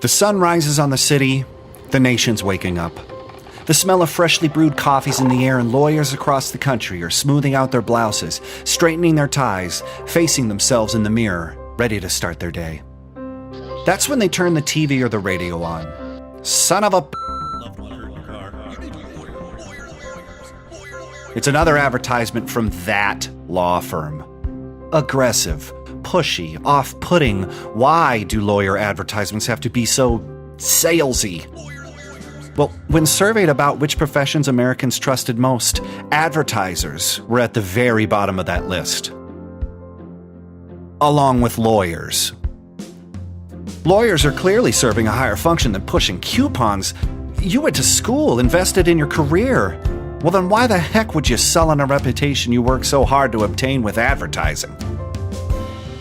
The sun rises on the city, the nation's waking up. The smell of freshly brewed coffee's in the air, and lawyers across the country are smoothing out their blouses, straightening their ties, facing themselves in the mirror, ready to start their day. That's when they turn the TV or the radio on. Son of a... It's another advertisement from that law firm. Aggressive, pushy, off-putting. Why do lawyer advertisements have to be so salesy? Well, when surveyed about which professions Americans trusted most, advertisers were at the very bottom of that list. Along with lawyers. Lawyers are clearly serving a higher function than pushing coupons. You went to school, invested in your career. Well, then why the heck would you sell on a reputation you worked so hard to obtain with advertising?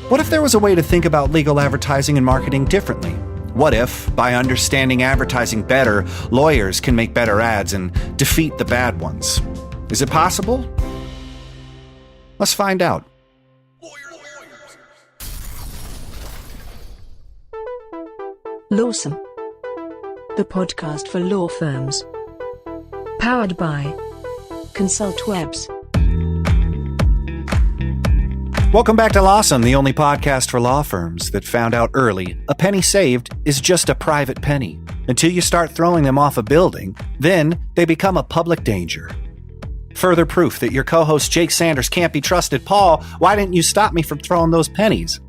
What if there was a way to think about legal advertising and marketing differently? What if, by understanding advertising better, lawyers can make better ads and defeat the bad ones? Is it possible? Let's find out. Lawsome, the podcast for law firms. Powered by ConsultWebs. Welcome back to Lawsome, the only podcast for law firms that found out early a penny saved is just a private penny. Until you start throwing them off a building, then they become a public danger. Further proof that your co-host Jake Sanders can't be trusted. Paul, why didn't you stop me from throwing those pennies?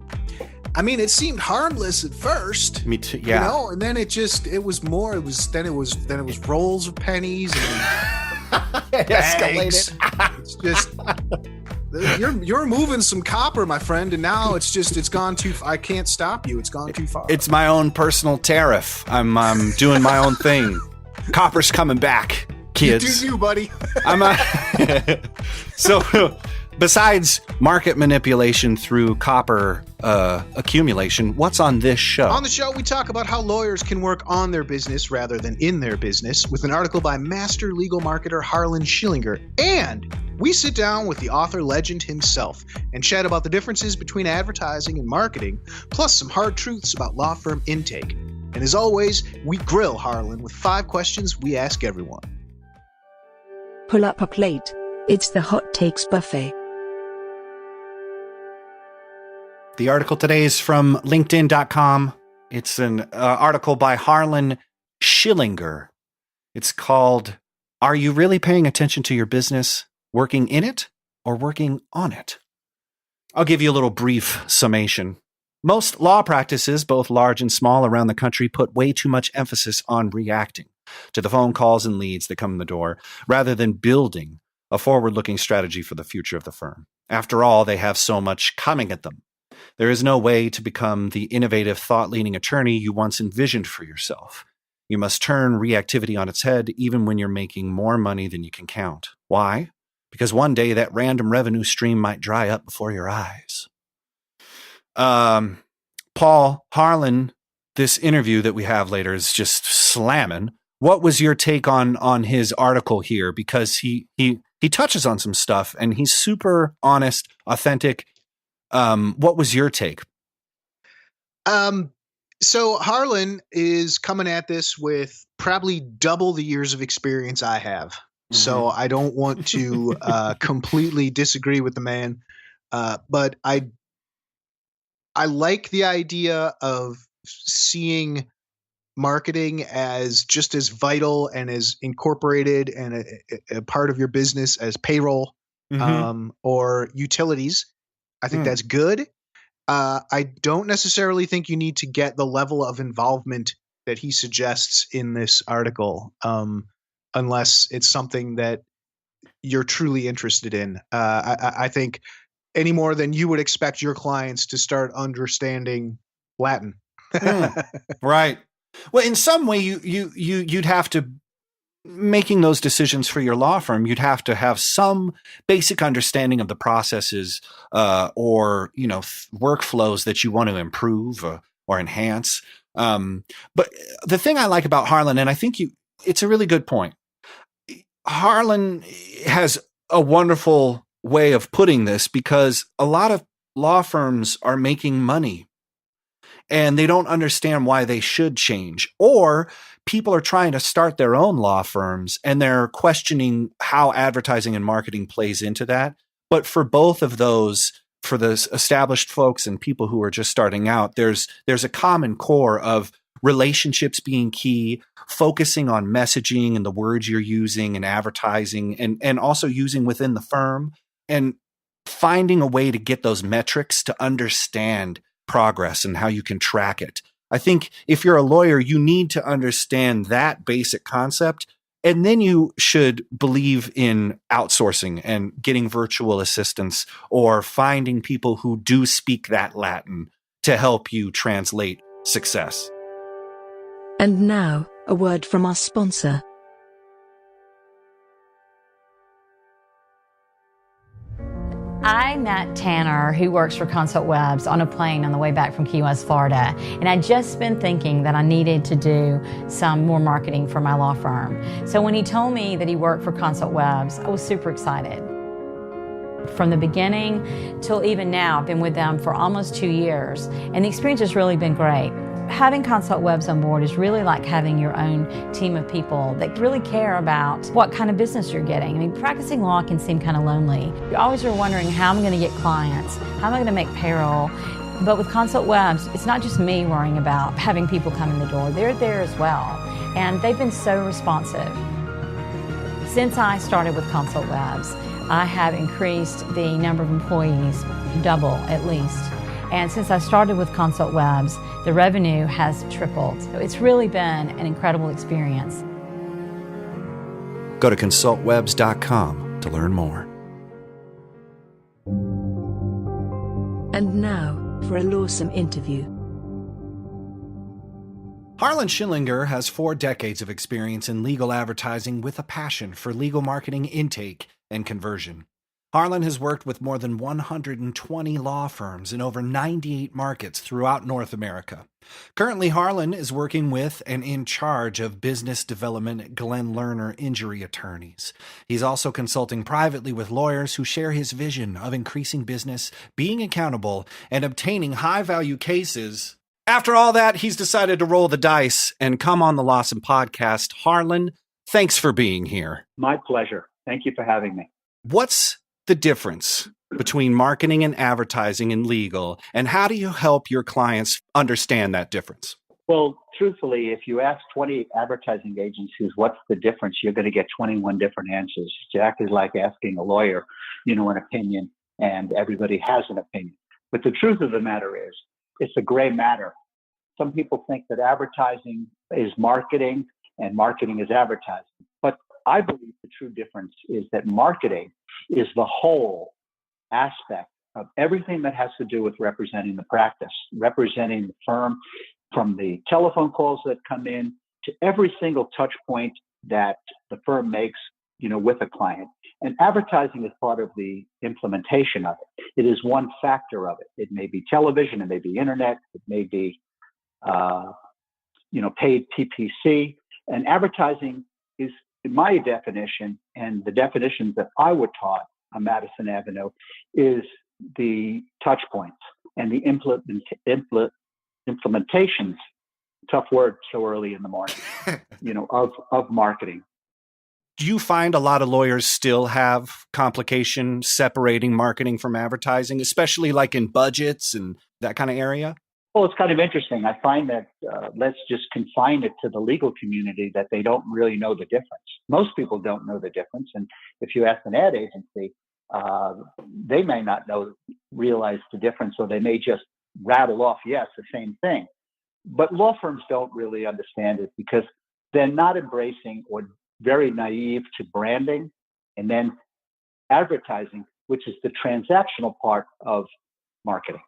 I mean, it seemed harmless at first. Me too. Yeah. You know, and then it was rolls of pennies and It bags. escalated. It's just you're moving some copper, my friend, and now it's gone too. I can't stop you. It's gone too far. It's my own personal tariff. I'm doing my own thing. Copper's coming back, kids. You do you, buddy. So, besides market manipulation through copper accumulation, what's on this show? On the show, we talk about how lawyers can work on their business rather than in their business with an article by master legal marketer Harlan Schillinger. And we sit down with the author legend himself and chat about the differences between advertising and marketing, plus some hard truths about law firm intake. And as always, we grill Harlan with 5 questions we ask everyone. Pull up a plate. It's the Hot Takes Buffet. The article today is from LinkedIn.com. It's an article by Harlan Schillinger. It's called, Are You Really Paying Attention to Your Business? Working in it or working on it? I'll give you a little brief summation. Most law practices, both large and small around the country, put way too much emphasis on reacting to the phone calls and leads that come in the door, rather than building a forward-looking strategy for the future of the firm. After all, they have so much coming at them. There is no way to become the innovative, thought-leading attorney you once envisioned for yourself. You must turn reactivity on its head even when you're making more money than you can count. Why? Because one day that random revenue stream might dry up before your eyes. Paul, Harlan, this interview that we have later is just slamming. What was your take on his article here? Because he touches on some stuff and he's super honest, authentic. What was your take? So Harlan is coming at this with probably double the years of experience I have. Mm-hmm. So I don't want to completely disagree with the man, but I like the idea of seeing marketing as just as vital and as incorporated and a part of your business as payroll, or utilities. I think that's good. I don't necessarily think you need to get the level of involvement that he suggests in this article, unless it's something that you're truly interested in. I think any more than you would expect your clients to start understanding Latin. Right. Well, in some way, you'd have to, making those decisions for your law firm, you'd have to have some basic understanding of the processes or workflows that you want to improve or enhance. But the thing I like about Harlan, and I think it's a really good point. Harlan has a wonderful way of putting this because a lot of law firms are making money and they don't understand why they should change. Or people are trying to start their own law firms and they're questioning how advertising and marketing plays into that. But for both of those, for the established folks and people who are just starting out, there's a common core of relationships being key, focusing on messaging and the words you're using and advertising, and also using within the firm, and finding a way to get those metrics to understand progress and how you can track it. I think if you're a lawyer, you need to understand that basic concept, and then you should believe in outsourcing and getting virtual assistants or finding people who do speak that Latin to help you translate success. And now, a word from our sponsor. I met Tanner, who works for Consult Webs, on a plane on the way back from Key West, Florida. And I'd just been thinking that I needed to do some more marketing for my law firm. So when he told me that he worked for Consult Webs, I was super excited. From the beginning till even now, I've been with them for almost 2 years, and the experience has really been great. Having Consult Webs on board is really like having your own team of people that really care about what kind of business you're getting. I mean, practicing law can seem kind of lonely. You always are wondering, how am I going to get clients? How am I going to make payroll? But with Consult Webs, it's not just me worrying about having people come in the door. They're there as well. And they've been so responsive. Since I started with Consult Webs, I have increased the number of employees double at least. And since I started with Consult Webs, the revenue has tripled. So it's really been an incredible experience. Go to consultwebs.com to learn more. And now, for a lawsome interview. Harlan Schillinger has 4 decades of experience in legal advertising with a passion for legal marketing intake and conversion. Harlan has worked with more than 120 law firms in over 98 markets throughout North America. Currently, Harlan is working with and in charge of business development at Glenn Lerner Injury Attorneys. He's also consulting privately with lawyers who share his vision of increasing business, being accountable, and obtaining high-value cases. After all that, he's decided to roll the dice and come on the Lawson Podcast. Harlan, thanks for being here. My pleasure. Thank you for having me. What's the difference between marketing and advertising in legal, and how do you help your clients understand that difference? Well, truthfully, if you ask 20 advertising agencies what's the difference, you're going to get 21 different answers. Jack is like asking a lawyer, an opinion, and everybody has an opinion. But the truth of the matter is, it's a gray matter. Some people think that advertising is marketing and marketing is advertising. But I believe the true difference is that marketing is the whole aspect of everything that has to do with representing the practice, representing the firm, from the telephone calls that come in to every single touch point that the firm makes, with a client. And advertising is part of the implementation of it. It is one factor of it. It may be television, it may be internet, it may be, paid PPC. And advertising is, in my definition, and the definitions that I were taught on Madison Avenue, is the touch points and the implementations, tough word so early in the morning, of marketing. Do you find a lot of lawyers still have complication separating marketing from advertising, especially like in budgets and that kind of area? Well, it's kind of interesting. I find that let's just confine it to the legal community, that they don't really know the difference. Most people don't know the difference. And if you ask an ad agency, they may not realize the difference, or they may just rattle off, yes, the same thing. But law firms don't really understand it because they're not embracing, or very naive to, branding and then advertising, which is the transactional part of marketing.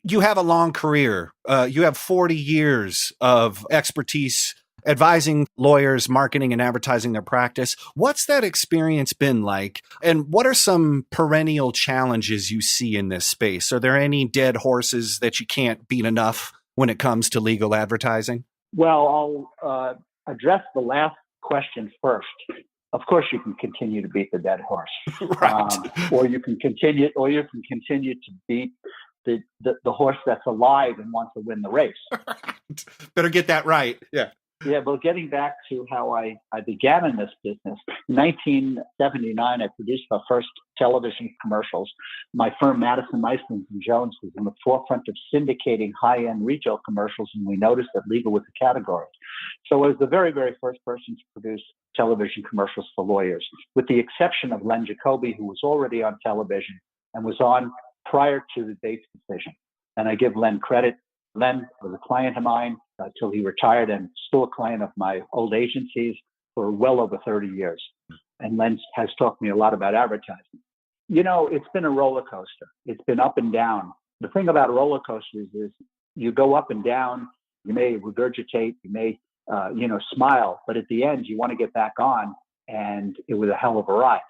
You have a long career. You have 40 years of expertise advising lawyers, marketing and advertising their practice. What's that experience been like? And what are some perennial challenges you see in this space? Are there any dead horses that you can't beat enough when it comes to legal advertising? Well, I'll address the last question first. Of course, you can continue to beat the dead horse, Right. Or you can continue to beat the horse that's alive and wants to win the race. Better get that right. Yeah. Yeah, but getting back to how I began in this business, in 1979, I produced my first television commercials. My firm, Madison, Meiskens and Jones, was in the forefront of syndicating high-end retail commercials, and we noticed that legal was a category. So I was the very, very first person to produce television commercials for lawyers, with the exception of Len Jacoby, who was already on television and was on prior to the Bates decision. And I give Len credit. Len was a client of mine until he retired, and still a client of my old agencies for well over 30 years. And Len has taught me a lot about advertising. You know, it's been a roller coaster. It's been up and down. The thing about roller coasters is you go up and down. You may regurgitate, you may, smile, but at the end, you want to get back on, and it was a hell of a ride.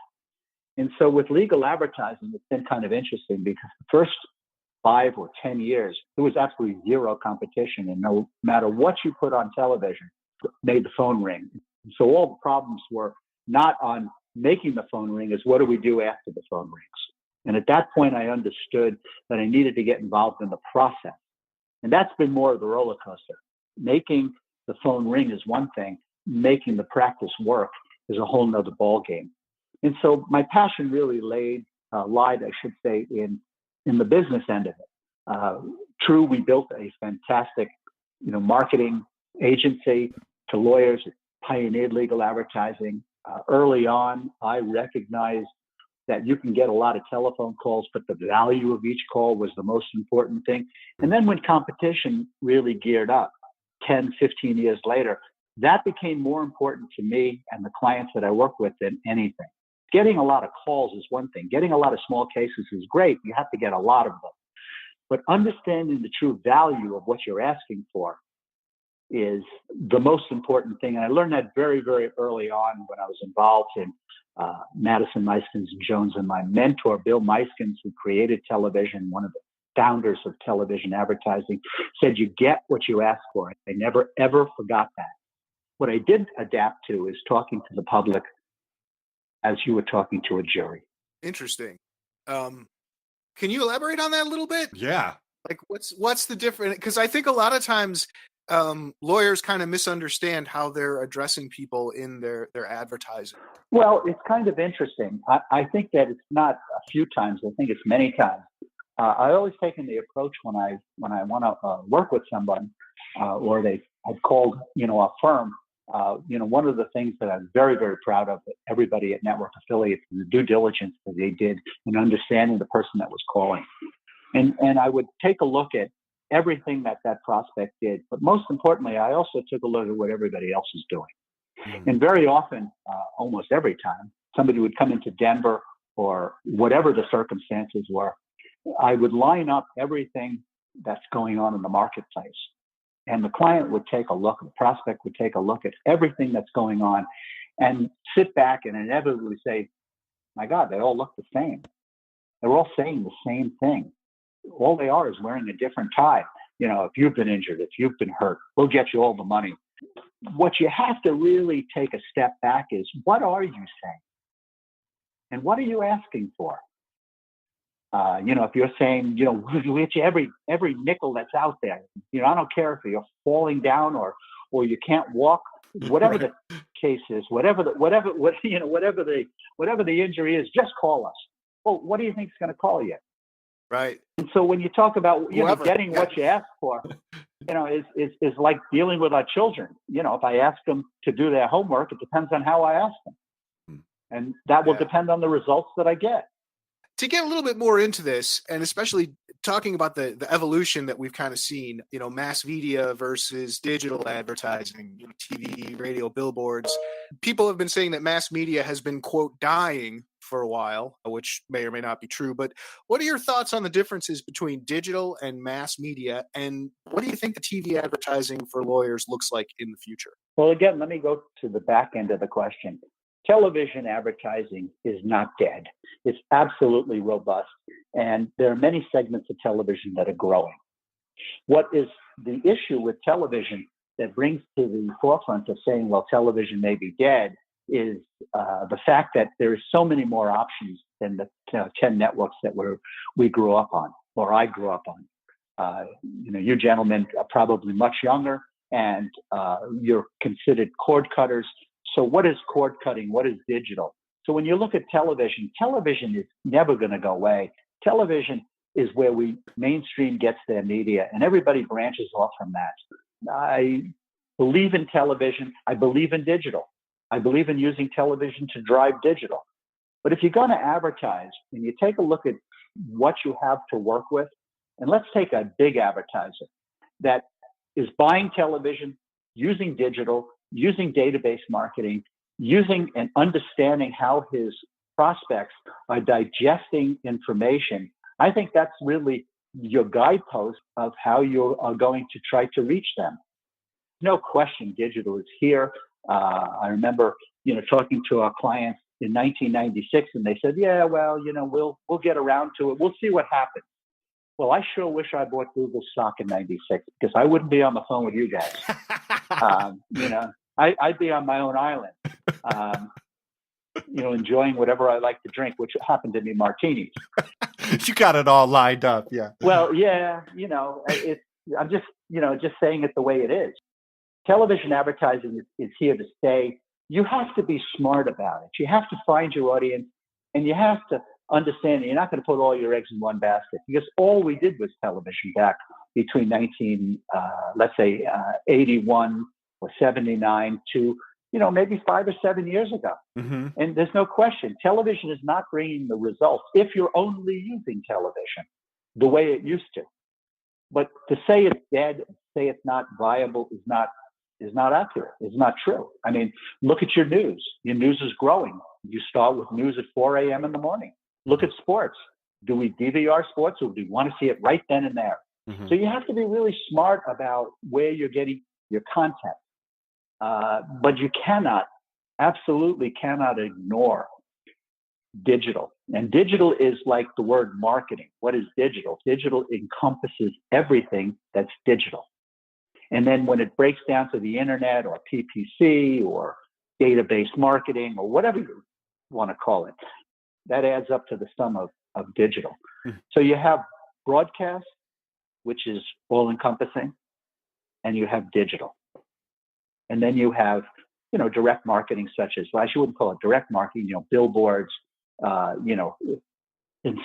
And so with legal advertising, it's been kind of interesting because the first 5 or 10 years, there was absolutely zero competition, and no matter what you put on television, made the phone ring. So all the problems were not on making the phone ring, is what do we do after the phone rings? And at that point, I understood that I needed to get involved in the process. And that's been more of the roller coaster. Making the phone ring is one thing. Making the practice work is a whole nother ballgame. And so my passion really lied, I should say, in the business end of it. True, we built a fantastic, marketing agency to lawyers, pioneered legal advertising. Early on, I recognized that you can get a lot of telephone calls, but the value of each call was the most important thing. And then when competition really geared up 10, 15 years later, that became more important to me and the clients that I work with than anything. Getting a lot of calls is one thing. Getting a lot of small cases is great. You have to get a lot of them. But understanding the true value of what you're asking for is the most important thing. And I learned that very, very early on when I was involved in Madison, Meiskens and Jones. And my mentor, Bill Meiskens, who created television, one of the founders of television advertising, said, you get what you ask for. I never, ever forgot that. What I did adapt to is talking to the public as you were talking to a jury. Interesting. Can you elaborate on that a little bit? Yeah. Like what's the difference? Because I think a lot of times lawyers kind of misunderstand how they're addressing people in their advertising. Well, it's kind of interesting. I think that it's not a few times. I think it's many times. I always taken the approach when I want to work with someone or they had called, a firm. One of the things that I'm very, very proud of that everybody at Network Affiliates, the due diligence that they did in understanding the person that was calling. And I would take a look at everything that prospect did. But most importantly, I also took a look at what everybody else is doing. Mm-hmm. And very often, almost every time, somebody would come into Denver or whatever the circumstances were, I would line up everything that's going on in the marketplace. And the client would take a look, the prospect would take a look at everything that's going on and sit back and inevitably say, my God, they all look the same. They're all saying the same thing. All they are is wearing a different tie. If you've been injured, if you've been hurt, we'll get you all the money. What you have to really take a step back is, what are you saying? And what are you asking for? If you're saying, we'll get you every nickel that's out there. I don't care if you're falling down or you can't walk, whatever the case is, whatever the injury is, just call us. Well, what do you think is going to call you? Right. And so when you talk about getting what you ask for, is like dealing with our children. If I ask them to do their homework, it depends on how I ask them, and that will depend on the results that I get. To get a little bit more into this, and especially talking about the evolution that we've kind of seen, mass media versus digital advertising, TV, radio, billboards. People have been saying that mass media has been, quote, dying for a while, which may or may not be true. But what are your thoughts on the differences between digital and mass media? And what do you think the TV advertising for lawyers looks like in the future? Well, again, let me go to the back end of the question. Television advertising is not dead. It's absolutely robust. And there are many segments of television that are growing. What is the issue with television that brings to the forefront of saying, well, television may be dead, is the fact that there is so many more options than the 10 networks that we grew up on. or I grew up on. You gentlemen are probably much younger, and you're considered cord cutters. So what is cord cutting? What is digital? So when you look at television, television is never going to go away. Television is where mainstream gets their media, and everybody branches off from that. I believe in television. I believe in digital. I believe in using television to drive digital. But if you're going to advertise and you take a look at what you have to work with, and let's take a big advertiser that is buying television, using digital, using database marketing, using and understanding how his prospects are digesting information. I think that's really your guidepost of how you are going to try to reach them. No question, digital is here. I remember, talking to our clients in 1996, and they said, "Yeah, well, we'll get around to it. We'll see what happens." Well, I sure wish I bought Google stock in '96 because I wouldn't be on the phone with you guys. I'd be on my own island, enjoying whatever I like to drink, which happened to be martinis. You got it all lined up, yeah. Well, yeah, I'm just saying it the way it is. Television advertising is here to stay. You have to be smart about it. You have to find your audience, and you have to understand that you're not going to put all your eggs in one basket, because all we did was television back between 81 or 79 to, maybe 5 or 7 years ago. Mm-hmm. And there's no question, television is not bringing the results if you're only using television the way it used to. But to say it's dead, say it's not viable is not accurate. It's not true. I mean, look at your news. Your news is growing. You start with news at 4 a.m. in the morning. Look at sports. Do we DVR sports, or do we want to see it right then and there? Mm-hmm. So you have to be really smart about where you're getting your content. But you absolutely cannot ignore digital. And digital is like the word marketing. What is digital? Digital encompasses everything that's digital. And then when it breaks down to the internet or PPC or database marketing or whatever you want to call it, that adds up to the sum of digital. Mm-hmm. So you have broadcast, which is all encompassing, and you have digital. And then you have, direct marketing, such as, well, I wouldn't call it direct marketing, billboards, and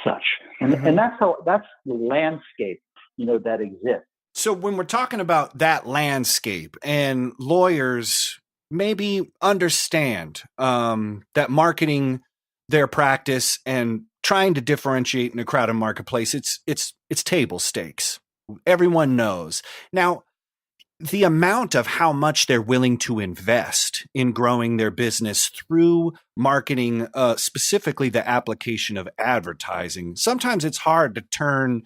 such. And, mm-hmm. and that's the landscape, that exists. So when we're talking about that landscape, and lawyers maybe understand that marketing their practice and trying to differentiate in a crowded marketplace, it's table stakes. Everyone knows. Now, the amount of how much they're willing to invest in growing their business through marketing, specifically the application of advertising, sometimes it's hard to turn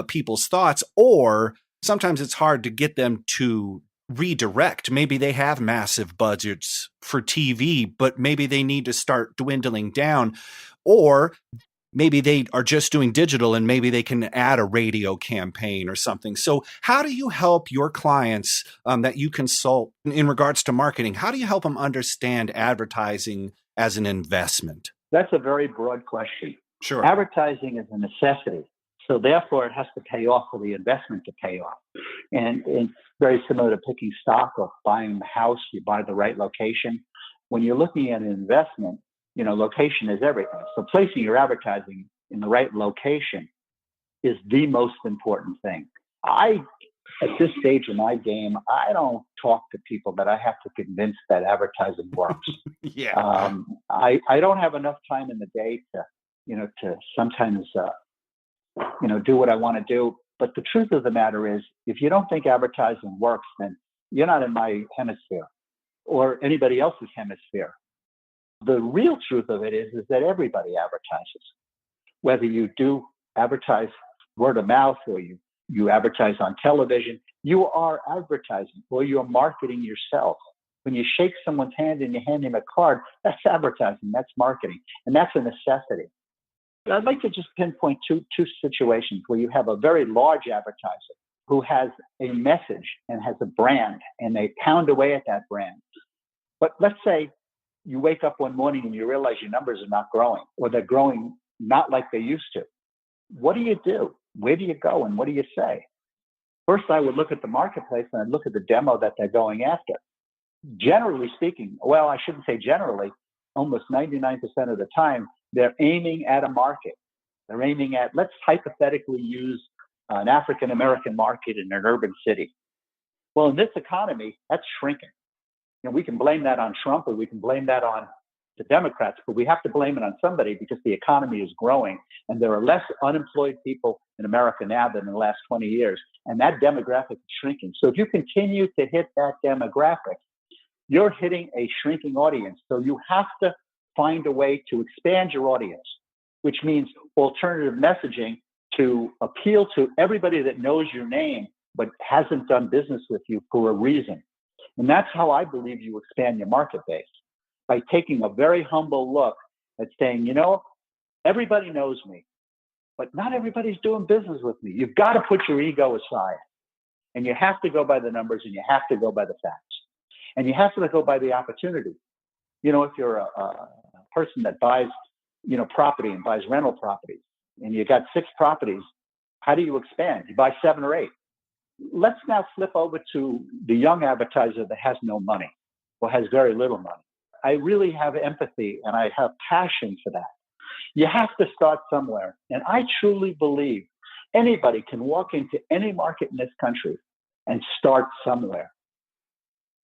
people's thoughts, or sometimes it's hard to get them to redirect. Maybe they have massive budgets for TV, but maybe they need to start dwindling down, or maybe they are just doing digital and maybe they can add a radio campaign or something. So how do you help your clients that you consult in regards to marketing? How do you help them understand advertising as an investment? That's a very broad question. Sure. Advertising is a necessity. So therefore, it has to pay off for the investment to pay off. And it's very similar to picking stock or buying a house. You buy the right location. When you're looking at an investment, location is everything. So placing your advertising in the right location is the most important thing. At this stage in my game, I don't talk to people that I have to convince that advertising works. Yeah. I don't have enough time in the day to sometimes, do what I want to do. But the truth of the matter is, if you don't think advertising works, then you're not in my hemisphere or anybody else's hemisphere. The real truth of it is that everybody advertises. Whether you do advertise word of mouth or you advertise on television, you are advertising, or you're marketing yourself. When you shake someone's hand and you hand him a card, that's advertising, that's marketing, and that's a necessity. But I'd like to just pinpoint two situations where you have a very large advertiser who has a message and has a brand, and they pound away at that brand. But let's say you wake up one morning and you realize your numbers are not growing, or they're growing not like they used to. What do? where do you go and what do you say? First, I would look at the marketplace and I'd look at the demo that they're going after. Generally speaking, well, I shouldn't say generally, almost 99% of the time, they're aiming at a market. They're aiming at, let's hypothetically use an African-American market in an urban city. Well, in this economy, that's shrinking. We can blame that on Trump or we can blame that on the Democrats, but we have to blame it on somebody because the economy is growing and there are less unemployed people in America now than in the last 20 years. And that demographic is shrinking. So if you continue to hit that demographic, you're hitting a shrinking audience. So you have to find a way to expand your audience, which means alternative messaging to appeal to everybody that knows your name but hasn't done business with you for a reason. And that's how I believe you expand your market base, by taking a very humble look at saying, everybody knows me, but not everybody's doing business with me. You've got to put your ego aside, and you have to go by the numbers, and you have to go by the facts, and you have to go by the opportunity. If you're a person that buys, property and buys rental properties, and you got 6 properties, how do you expand? You buy 7 or 8. Let's now flip over to the young advertiser that has no money or has very little money. I really have empathy and I have passion for that. You have to start somewhere. And I truly believe anybody can walk into any market in this country and start somewhere.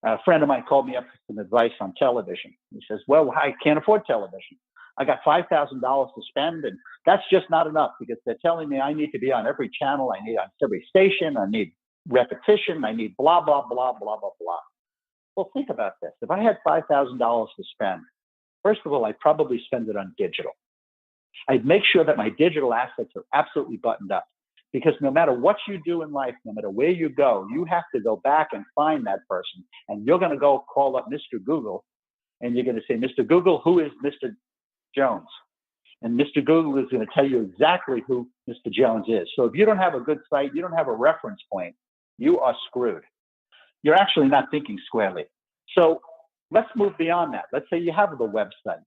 A friend of mine called me up for some advice on television. He says, well, I can't afford television. I got $5,000 to spend, and that's just not enough because they're telling me I need to be on every channel, I need on every station, I need repetition, I need blah, blah, blah, blah, blah, blah. Well, think about this. If I had $5,000 to spend, first of all, I'd probably spend it on digital. I'd make sure that my digital assets are absolutely buttoned up, because no matter what you do in life, no matter where you go, you have to go back and find that person. And you're going to go call up Mr. Google, and you're going to say, Mr. Google, who is Mr. Jones? And Mr. Google is going to tell you exactly who Mr. Jones is. So if you don't have a good site, you don't have a reference point, you are screwed. You're actually not thinking squarely. So let's move beyond that. Let's say you have a website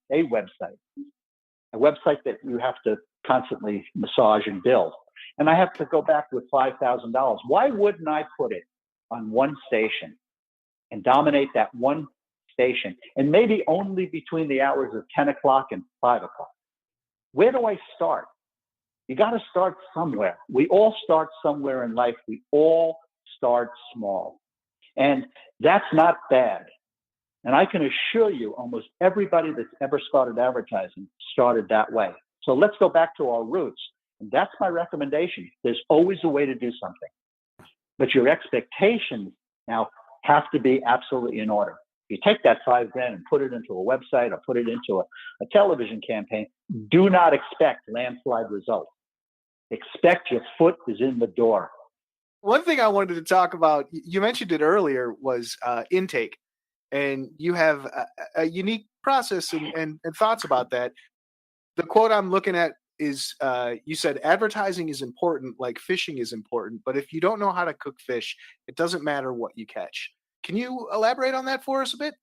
that you have to constantly massage and build. And I have to go back with $5,000. Why wouldn't I put it on one station and dominate that one station, and maybe only between the hours of 10 o'clock and 5 o'clock? Where do I start? You got to start somewhere. We all start somewhere in life. We all start small. And that's not bad. And I can assure you, almost everybody that's ever started advertising started that way. So let's go back to our roots. And that's my recommendation. There's always a way to do something. But your expectations now have to be absolutely in order. If you take that $5,000 and put it into a website or put it into a television campaign, do not expect landslide results. Expect your foot is in the door. One thing I wanted to talk about, you mentioned it earlier, was intake. And you have a unique process and thoughts about that. The quote I'm looking at is, you said, advertising is important like fishing is important, but if you don't know how to cook fish, it doesn't matter what you catch. Can you elaborate on that for us a bit?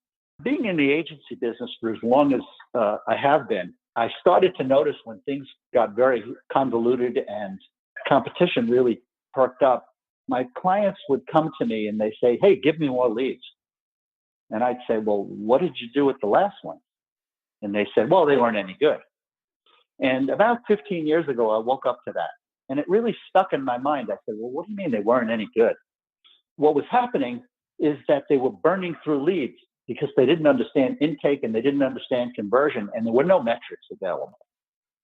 Being in the agency business for as long as I have been, I started to notice when things got very convoluted and competition really perked up, my clients would come to me and they say, hey, give me more leads. And I'd say, well, what did you do with the last one? And they said, well, they weren't any good. And about 15 years ago, I woke up to that. And it really stuck in my mind. I said, well, what do you mean they weren't any good? What was happening is that they were burning through leads because they didn't understand intake and they didn't understand conversion, and there were no metrics available.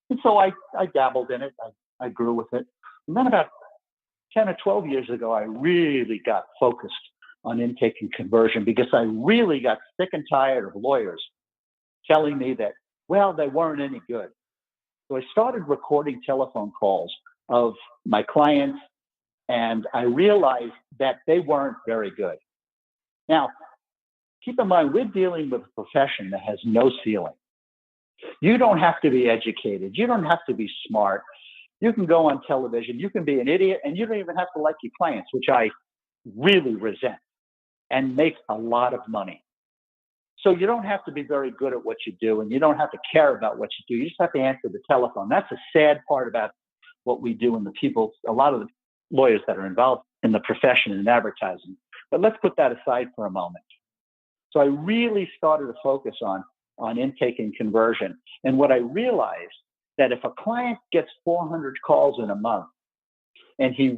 And so I dabbled in it. I grew with it. And then about 10 or 12 years ago, I really got focused on intake and conversion because I really got sick and tired of lawyers telling me that, well, they weren't any good. So I started recording telephone calls of my clients, and I realized that they weren't very good. Now, keep in mind, we're dealing with a profession that has no ceiling. You don't have to be educated. You don't have to be smart. You can go on television. You can be an idiot, and you don't even have to like your clients, which I really resent, and make a lot of money. So you don't have to be very good at what you do, and you don't have to care about what you do. You just have to answer the telephone. That's a sad part about what we do and a lot of the lawyers that are involved in the profession in advertising. But let's put that aside for a moment. So I really started to focus on intake and conversion. And what I realized that if a client gets 400 calls in a month and he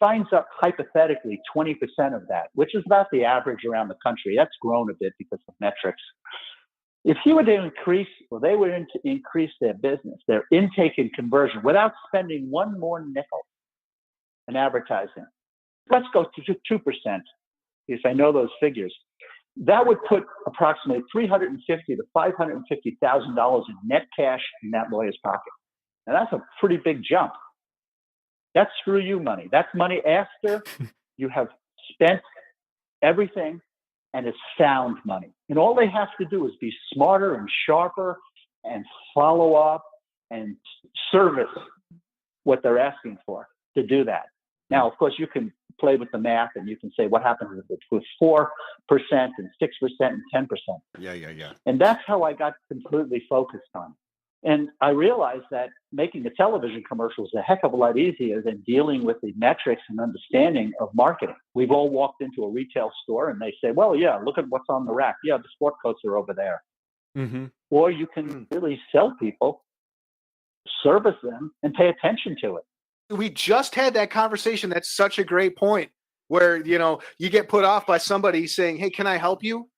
signs up hypothetically 20% of that, which is about the average around the country, that's grown a bit because of metrics. If he were to they were to increase their business, their intake and conversion without spending one more nickel in advertising, let's go to 2%, because I know those figures. That would put approximately $350,000 to $550,000 in net cash in that lawyer's pocket. And that's a pretty big jump. That's screw you money. That's money after you have spent everything, and it's sound money. And all they have to do is be smarter and sharper and follow up and service what they're asking for to do that. Now, of course, you can play with the math and you can say what happens with 4% and 6% and 10%. Yeah. And that's how I got completely focused on. And I realized that making a television commercial is a heck of a lot easier than dealing with the metrics and understanding of marketing. We've all walked into a retail store and they say, well, yeah, look at what's on the rack. Yeah, the sport coats are over there. Mm-hmm. Or you can really sell people, service them, and pay attention to it. We just had that conversation. That's such a great point where, you get put off by somebody saying, hey, can I help you?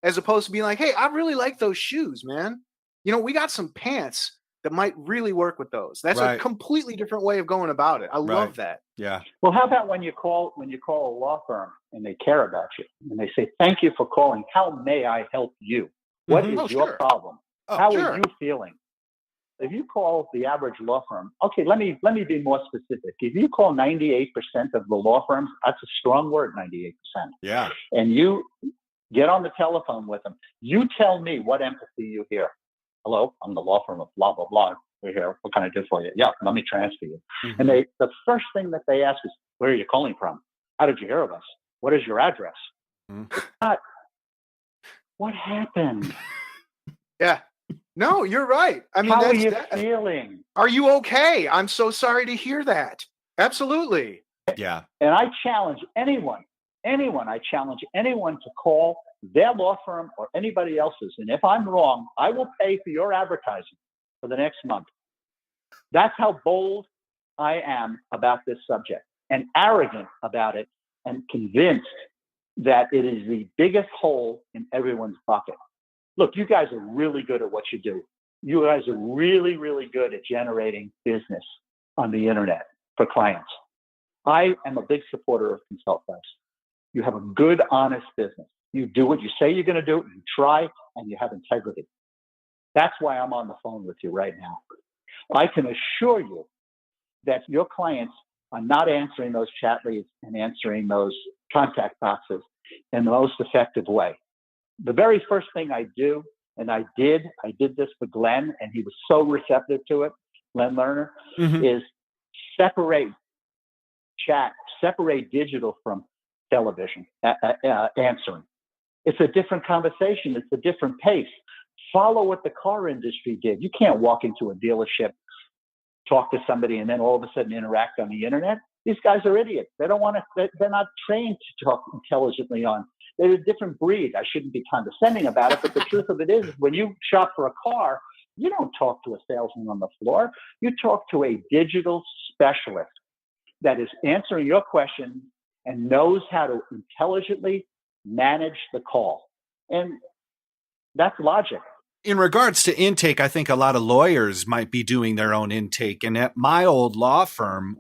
As opposed to being like, hey, I really like those shoes, man. We got some pants that might really work with those. That's right. A completely different way of going about it. I love that. Yeah. Well, how about when you call a law firm and they care about you and they say, thank you for calling. How may I help you? What is your problem? How are you feeling? If you call the average law firm, okay, let me be more specific. If you call 98% of the law firms, that's a strong word, 98%. Yeah. And you get on the telephone with them, you tell me what empathy you hear. Hello, I'm the law firm of blah, blah, blah. We're here. What can I do for you? Yeah, let me transfer you. Mm-hmm. And the first thing that they ask is, where are you calling from? How did you hear of us? What is your address? Mm-hmm. What happened? Yeah. No, you're right. I mean, how are you feeling? Are you okay? I'm so sorry to hear that. Absolutely. Yeah. And I challenge anyone to call their law firm or anybody else's. And if I'm wrong, I will pay for your advertising for the next month. That's how bold I am about this subject and arrogant about it and convinced that it is the biggest hole in everyone's pocket. Look, you guys are really good at what you do. You guys are really, really good at generating business on the internet for clients. I am a big supporter of ConsultWebs. You have a good, honest business. You do what you say you're going to do, you try, and you have integrity. That's why I'm on the phone with you right now. I can assure you that your clients are not answering those chat leads and answering those contact boxes in the most effective way. The very first thing I do, and I did this for Glenn, and he was so receptive to it, Glenn Lerner, is separate chat, separate digital from television answering. It's a different conversation. It's a different pace. Follow what the car industry did. You can't walk into a dealership, talk to somebody, and then all of a sudden interact on the internet. These guys are idiots. They don't want to. They're not trained to talk intelligently on. They're a different breed. I shouldn't be condescending about it, but the truth of it is, when you shop for a car, you don't talk to a salesman on the floor. You talk to a digital specialist that is answering your questions and knows how to intelligently manage the call. And that's logic. In regards to intake, I think a lot of lawyers might be doing their own intake. And at my old law firm,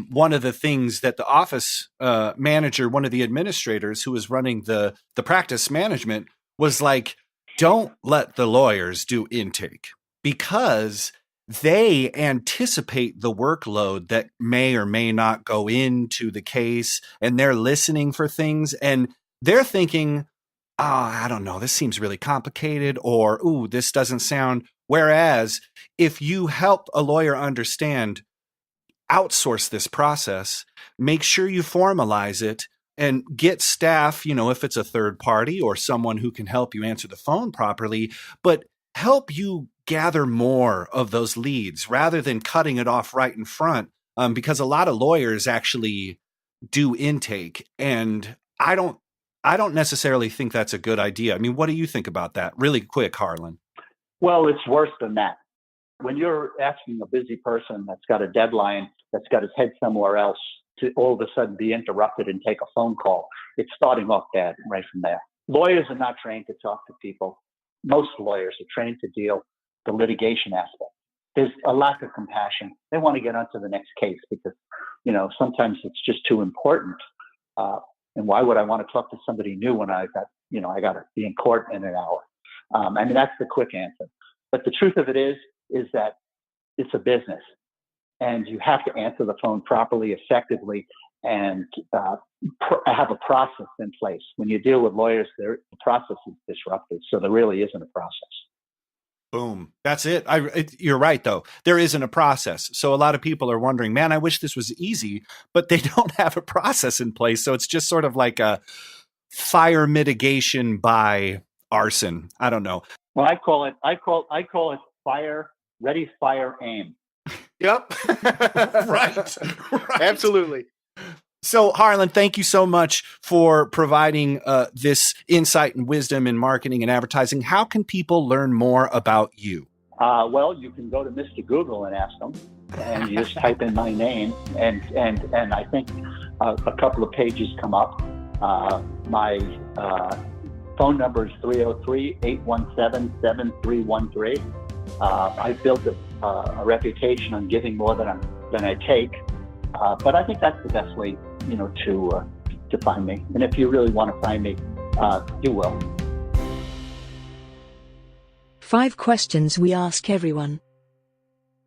one of the things that the office manager, one of the administrators who was running the practice management was like, don't let the lawyers do intake because they anticipate the workload that may or may not go into the case, and they're listening for things and they're thinking, I don't know, this seems really complicated, or, ooh, this doesn't sound. Whereas if you help a lawyer understand, outsource this process, make sure you formalize it and get staff, if it's a third party or someone who can help you answer the phone properly, but help you gather more of those leads rather than cutting it off right in front. Because a lot of lawyers actually do intake, and I don't necessarily think that's a good idea. I mean, what do you think about that? Really quick, Harlan. Well, it's worse than that. When you're asking a busy person that's got a deadline, that's got his head somewhere else, to all of a sudden be interrupted and take a phone call, it's starting off bad right from there. Lawyers are not trained to talk to people. Most lawyers are trained to deal the litigation aspect. There's a lack of compassion. They want to get on to the next case because, sometimes it's just too important. And why would I want to talk to somebody new when I got to be in court in an hour? I mean, that's the quick answer. But the truth of it is that it's a business, and you have to answer the phone properly, effectively, and have a process in place. When you deal with lawyers, the process is disrupted, so there really isn't a process. Boom. That's it. You're right, though. There isn't a process. So a lot of people are wondering, man, I wish this was easy, but they don't have a process in place. So it's just sort of like a fire mitigation by arson. I don't know. Well, I call it fire, ready, fire, aim. Yep. Right. Absolutely. So, Harlan, thank you so much for providing this insight and wisdom in marketing and advertising. How can people learn more about you? Well, you can go to Mr. Google and ask them, and you just type in my name, and I think a couple of pages come up. My phone number is 303-817-7313. I've built a reputation on giving more than I take, but I think that's the best way, to find me. And if you really want to find me, you will. 5 questions we ask everyone.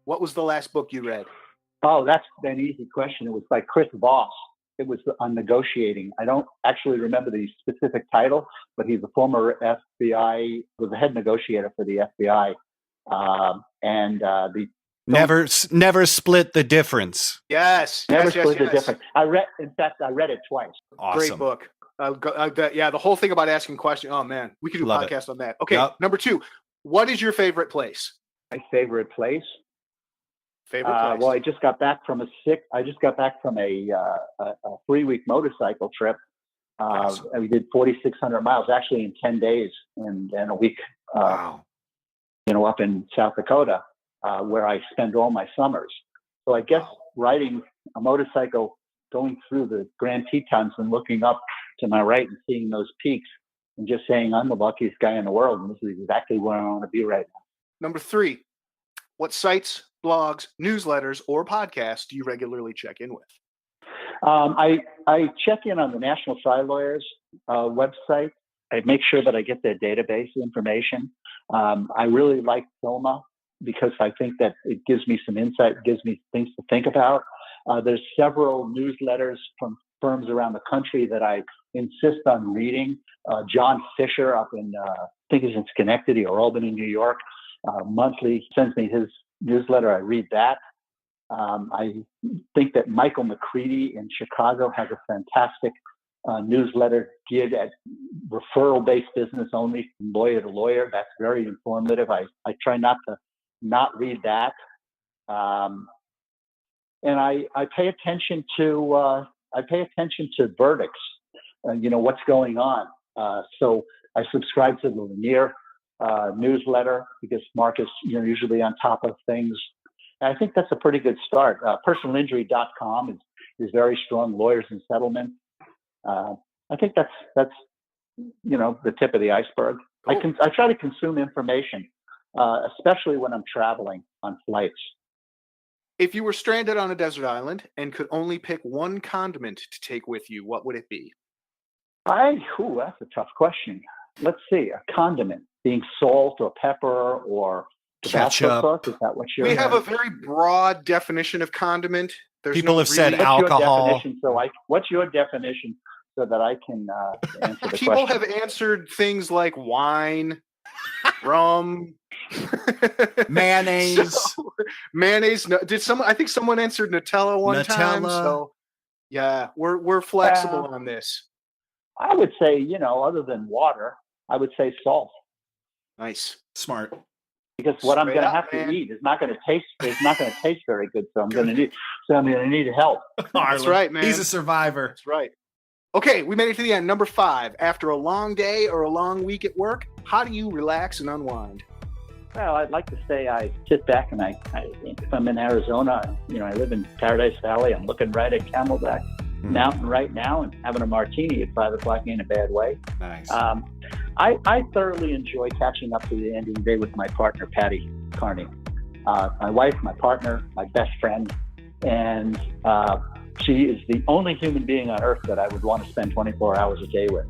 What was the last book you read? Oh, that's an easy question. It was by Chris Voss. It was on negotiating. I don't actually remember the specific title, but he's a former FBI, was the head negotiator for the FBI. Never split the difference. Yes. Never yes, split yes, the difference. I read it twice. Awesome. Great book. The whole thing about asking questions. Oh man, we could do a Love podcast on that. Okay. Yep. Number 2, what is your favorite place? My favorite place. Well, I just got back from a 3-week motorcycle trip. Awesome. And we did 4,600 miles actually in 10 days and a week. Wow. Up in South Dakota, where I spend all my summers. So I guess riding a motorcycle, going through the Grand Tetons and looking up to my right and seeing those peaks and just saying, I'm the luckiest guy in the world. And this is exactly where I want to be right now. Number 3, what sites, blogs, newsletters, or podcasts do you regularly check in with? I check in on the National Side Lawyers website. I make sure that I get their database information. I really like Filma because I think that it gives me some insight, gives me things to think about. There's several newsletters from firms around the country that I insist on reading. John Fisher up in, I think he's in Schenectady or Albany, New York, monthly sends me his newsletter. I read that. I think that Michael McCready in Chicago has a fantastic newsletter geared at referral-based business only, from lawyer to lawyer. That's very informative. I try not to not read that. And I pay attention to verdicts. What's going on. So I subscribe to the Lanier newsletter because Mark is usually on top of things. And I think that's a pretty good start. Personalinjury.com is very strong. Lawyers and Settlement. I think that's the tip of the iceberg. Cool. I try to consume information, especially when I'm traveling on flights. If you were stranded on a desert island and could only pick one condiment to take with you, what would it be? That's a tough question. Let's see, a condiment being salt or pepper or Tabasco Ketchup. sauce. Is that what you're? We have a very broad definition of condiment. There's People no have said really- alcohol. What's your definition so that I can answer the People question? have answered things like wine, rum, Mayonnaise. So, mayonnaise. No, I think someone answered Nutella one time. Nutella. So yeah, we're flexible on this. I would say, other than water, I would say salt. Nice. Smart. because what I'm Straight going to up, have man. to eat is not going to taste very good. So I'm going to need help. That's right, man. He's a survivor. That's right. Okay, we made it to the end. Number 5. After a long day or a long week at work, how do you relax and unwind? Well, I'd like to say I sit back and I if I'm in Arizona, I live in Paradise Valley. I'm looking right at Camelback Mountain right now and having a martini at 5 o'clock in a bad way. Nice. I thoroughly enjoy catching up to the end of the day with my partner, Patty Carney. My wife, my partner, my best friend, and she is the only human being on earth that I would want to spend 24 hours a day with.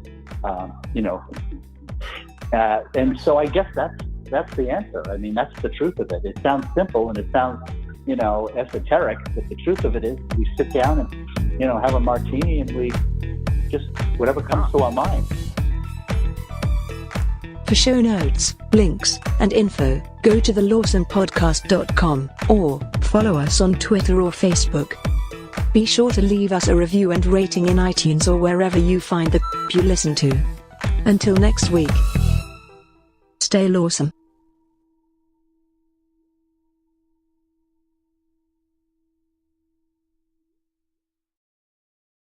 And so I guess that's the answer. I mean, that's the truth of it. It sounds simple and it sounds, esoteric, but the truth of it is we sit down and, have a martini and we just, whatever comes to our mind. For show notes, links, and info, go to thelawsonepodcast.com or follow us on Twitter or Facebook. Be sure to leave us a review and rating in iTunes or wherever you find the you listen to. Until next week, stay lawsome.